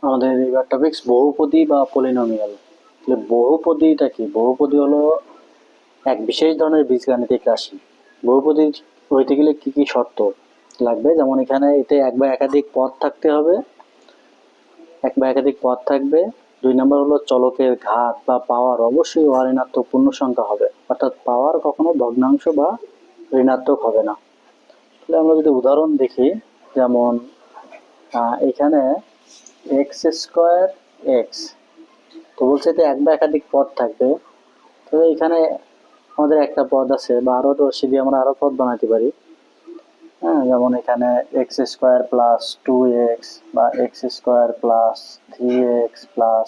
আমাদের এবার টপিকস বহুপদী বা পলিনোমিয়াল। বহুপদীটা কি? বহুপদী হলো এক বিশেষ ধরনের বীজগাণিতিক রাশি। বহুপদী হইতে গেলে কি কি শর্ত লাগবে? যেমন এখানে এতে এক বা একাধিক পদ থাকতে হবে, এক বা একাধিক পদ থাকবে। 2 নম্বর হলো চলকের ঘাত বা পাওয়ার অবশ্যই অঋণাত্মক পূর্ণ সংখ্যা হবে, অর্থাৎ পাওয়ার কখনো ভগ্নাংশ বা ঋণাত্মক হবে না। তাহলে আমরা যদি উদাহরণ দেখি, যেমন এখানে এক্স স্কোয়ার এক্স, তো বলছে এতে এক বা একাধিক পদ থাকবে। তো এখানে আমাদের একটা পদ আছে, বা আরো রশি দিয়ে আমরা আরো পদ বানাতে পারি। হ্যাঁ, যেমন এখানে এক্স স্কোয়ার প্লাস 2x বা x square plus 3x plus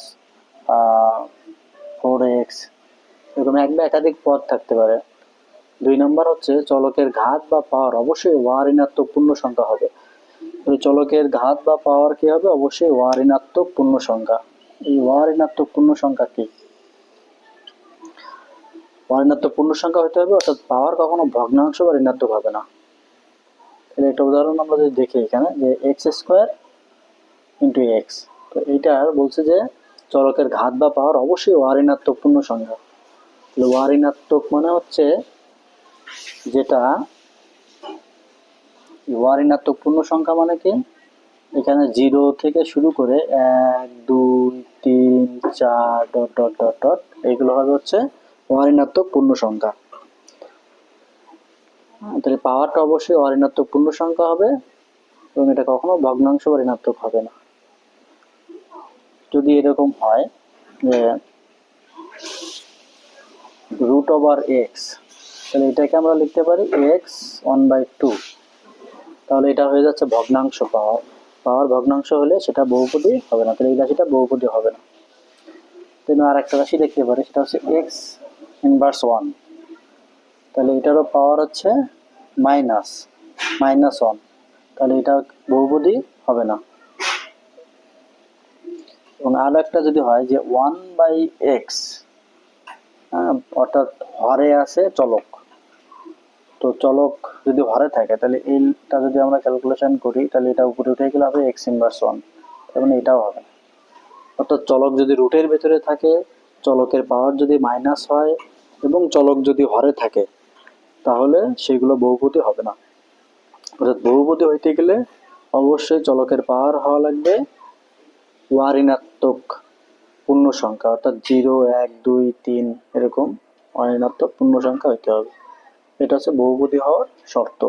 4x, এরকম এক বা একাধিক পদ থাকতে পারে। 2 নম্বর হচ্ছে চলকের ঘাত বা পাওয়ার অবশ্যই ঋণাত্মক পূর্ণ সংখ্যা হবে। চলকের ঘাত বা পাওয়ার কি হবে? অবশ্যই ঋণাত্মক পূর্ণ সংখ্যা। এই ঋণাত্মক পূর্ণ সংখ্যা কি? ঋণাত্মক পূর্ণ সংখ্যা হতে হবে, অর্থাৎ পাওয়ার কখনো ভগ্নাংশ বা ঋণাত্মক হবে না। একটা উদাহরণ আমরা যদি দেখি এখানে, যে এক্স স্কোয়ার ইন্টু এক্স, তো এইটার বলছে যে চলকের ঘাত বা পাওয়ার অবশ্যই ঋণাত্মক পূর্ণ সংখ্যা। ঋণাত্মক মানে হচ্ছে যেটা ঋণাত্মক পূর্ণ সংখ্যা মানে কি? এখানে 0 থেকে শুরু করে 1 2 3 4 ডট ডট ডট ডট, এইগুলো হবে হচ্ছে ঋণাত্মক পূর্ণ সংখ্যা। তাহলে পাওয়ারটা অবশ্যই ঋণাত্মক পূর্ণ সংখ্যা হবে, এবং এটা কখনো ভগ্নাংশ বা ঋণাত্মক হবে না। যদি এরকম হয় যে রুট ওভার এক্স, তাহলে এটাকে আমরা লিখতে পারি এক্স 1/2, তাহলে এটা হয়ে যাচ্ছে ভগ্নাংশ। পাওয়ার ভগ্নাংশ হলে সেটা বহুপদী হবে না, তাহলে এই রাশিটা বহুপদী হবে না। তাহলে আর একটা রাশি লিখতে পারি, সেটা হচ্ছে এক্স ইনভার্স 1, তাহলে এটারও পাওয়ার হচ্ছে -1, তাহলে এটা বহুপদী হবে না। এবং আরো একটা যদি হয় যে 1/x, অর্থাৎ হরে আছে চলক, তো চলক যদি হরে থাকে, তাহলে এইটা যদি আমরা ক্যালকুলেশন করি, তাহলে এটা উপরে উঠে গেলে হবে এক্স ইনভার্স 1, তার মানে এটাও হবে। অর্থাৎ চলক যদি রুটের ভেতরে থাকে, চলকের পাওয়ার যদি মাইনাস হয়, এবং চলক যদি হরে থাকে, তাহলে সেগুলো বহুপদী হবে না। অর্থাৎ বহুপদী হইতে গেলে অবশ্যই চলকের পাওয়ার হওয়া লাগবে ঋণাত্মক পূর্ণ সংখ্যা, অর্থাৎ 0 1 2 3 এরকম ঋণাত্মক পূর্ণ সংখ্যা হইতে হবে। এটা হচ্ছে বহুপদী হওয়ার শর্ত।